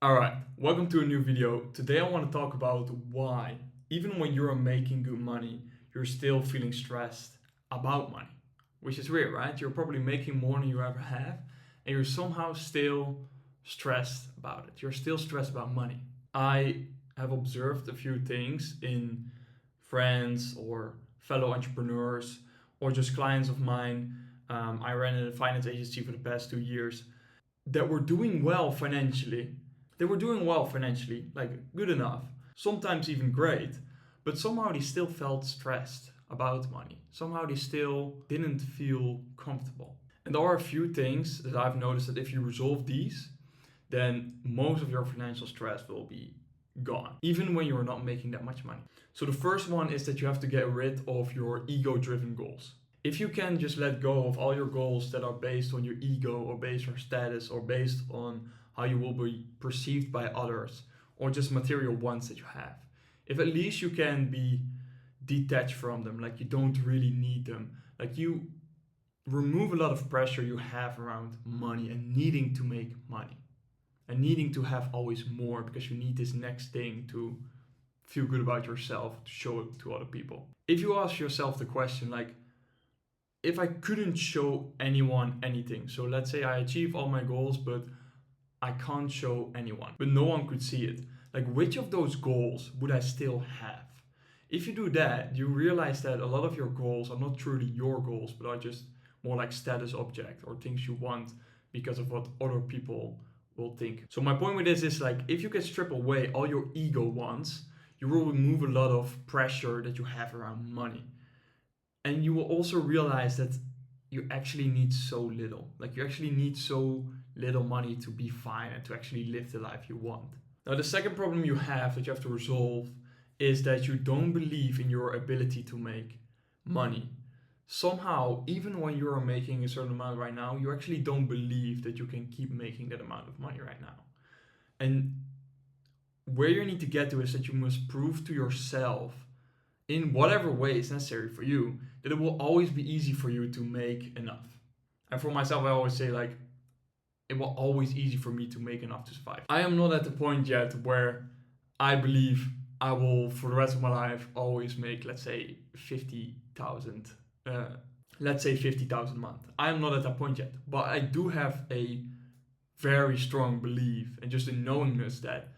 Alright, welcome to a new video. Today I want to talk about why, even when you're making good money, you're still feeling stressed about money. Which is weird, right? You're probably making more than you ever have, and you're somehow still stressed about it. You're still stressed about money. I have observed a few things in friends or fellow entrepreneurs or just clients of mine. I ran a finance agency for the past 2 years that were doing well financially. They were doing well financially, like good enough, sometimes even great, but somehow they still felt stressed about money. Somehow they still didn't feel comfortable. And there are a few things that I've noticed that if you resolve these, then most of your financial stress will be gone, even when you're not making that much money. So the first one is that you have to get rid of your ego driven goals. If you can just let go of all your goals that are based on your ego or based on status or based on how you will be perceived by others or just material wants that you have, if at least you can be detached from them, like you don't really need them, like you remove a lot of pressure you have around money and needing to make money and needing to have always more because you need this next thing to feel good about yourself, to show it to other people. If you ask yourself the question, like, if I couldn't show anyone anything, so let's say I achieve all my goals, but I can't show anyone, but no one could see it, like, which of those goals would I still have? If you do that, you realize that a lot of your goals are not truly your goals, but are just more like status object or things you want because of what other people will think. So my point with this is, like, if you can strip away all your ego wants, you will remove a lot of pressure that you have around money. And you will also realize that you actually need so little. Like, you actually need so little money to be fine and to actually live the life you want. Now, the second problem you have that you have to resolve is that you don't believe in your ability to make money. Somehow, even when you are making a certain amount right now, you actually don't believe that you can keep making that amount of money right now. And where you need to get to is that you must prove to yourself, in whatever way is necessary for you, that it will always be easy for you to make enough. And for myself, I always say, like, it will always easy for me to make enough to survive. I am not at the point yet where I believe I will, for the rest of my life, always make, let's say, 50,000. Let's say 50,000 a month. I am not at that point yet, but I do have a very strong belief and just a knowingness that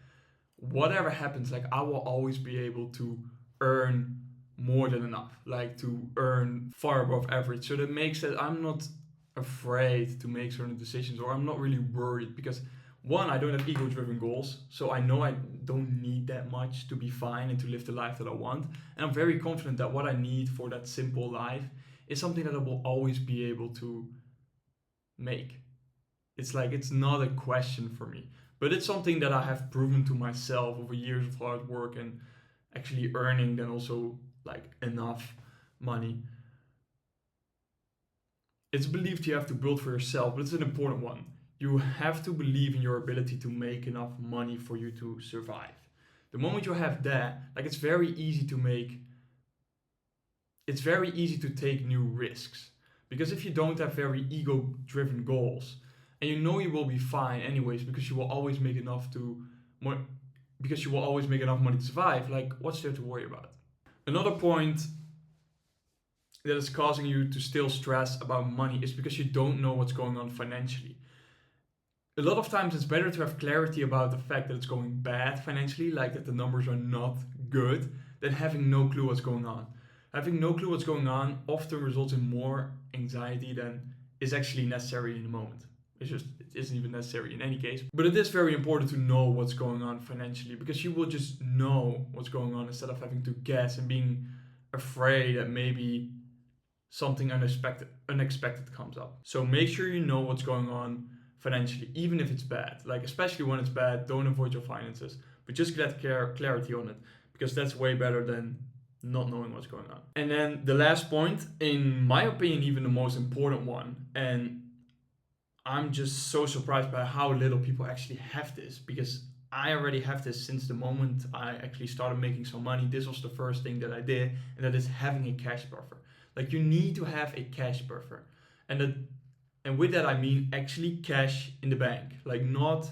whatever happens, like, I will always be able to earn more than enough, like to earn far above average. So that makes that I'm not afraid to make certain decisions, or I'm not really worried because, one, I don't have ego driven goals, so I know I don't need that much to be fine and to live the life that I want. And I'm very confident that what I need for that simple life is something that I will always be able to make. It's like, it's not a question for me, but it's something that I have proven to myself over years of hard work and actually earning then also, like, enough money. It's a belief you have to build for yourself, but it's an important one. You have to believe in your ability to make enough money for you to survive. The moment you have that, like, it's very easy to take new risks. Because if you don't have very ego driven goals, and you know you will be fine anyways because you will always make enough to more because you will always make enough money to survive, like, what's there to worry about? Another point that is causing you to still stress about money is because you don't know what's going on financially. A lot of times it's better to have clarity about the fact that it's going bad financially, like that the numbers are not good, than having no clue what's going on. Having no clue what's going on often results in more anxiety than is actually necessary in the moment. It isn't even necessary in any case. But it is very important to know what's going on financially, because you will just know what's going on instead of having to guess and being afraid that maybe something unexpected comes up. So make sure you know what's going on financially, even if it's bad. Like, especially when it's bad, don't avoid your finances, but just get clarity on it, because that's way better than not knowing what's going on. And then the last point, in my opinion, even the most important one, and I'm just so surprised by how little people actually have this, because I already have this since the moment I actually started making some money. This was the first thing that I did, and that is having a cash buffer. Like, you need to have a cash buffer. And with that I mean actually cash in the bank. Like, not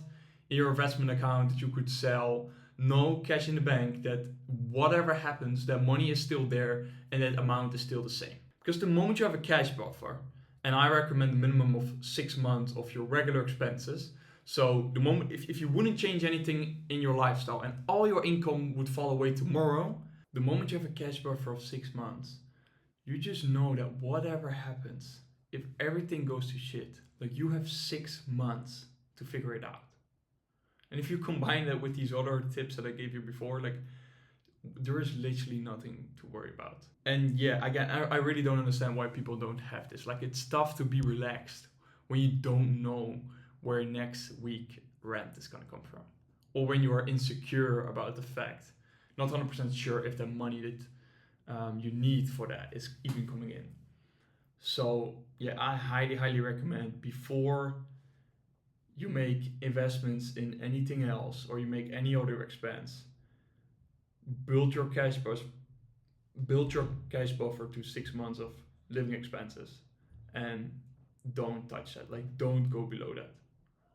in your investment account that you could sell, no cash in the bank, that whatever happens, that money is still there and that amount is still the same. Because the moment you have a cash buffer, and I recommend a minimum of 6 months of your regular expenses. So the moment, if you wouldn't change anything in your lifestyle and all your income would fall away tomorrow, the moment you have a cash buffer of 6 months, you just know that whatever happens, if everything goes to shit, like you have 6 months to figure it out. And if you combine that with these other tips that I gave you before, like there is literally nothing to worry about. And yeah, again, I really don't understand why people don't have this. Like it's tough to be relaxed when you don't know where next week rent is gonna come from. Or when you are insecure about the fact, not 100% sure if the money that you need for that is even coming in. So yeah, I highly recommend before you make investments in anything else or you make any other expense, build your cash buffer to 6 months of living expenses and don't touch that. Like don't go below that.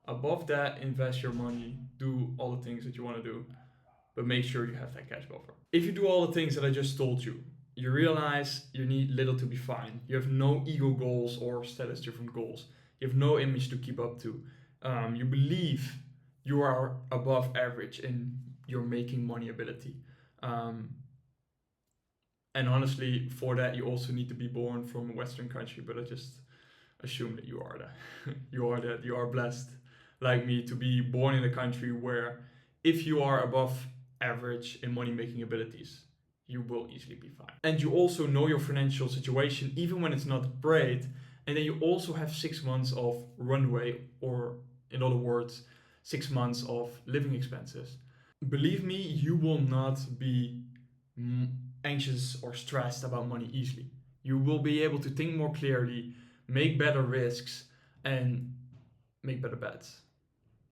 Above that, invest your money, do all the things that you want to do, but make sure you have that cash buffer. If you do all the things that I just told you, you realize you need little to be fine. You have no ego goals or status driven goals. You have no image to keep up to. You believe you are above average in your making money ability. And honestly, for that, you also need to be born from a Western country, but I just assume that you are that. You are blessed, like me, to be born in a country where if you are above average in money making abilities, you will easily be fine. And you also know your financial situation, even when it's not great. And then you also have 6 months of runway, or in other words, 6 months of living expenses. Believe me, you will not be anxious or stressed about money easily. You will be able to think more clearly, make better risks, and make better bets.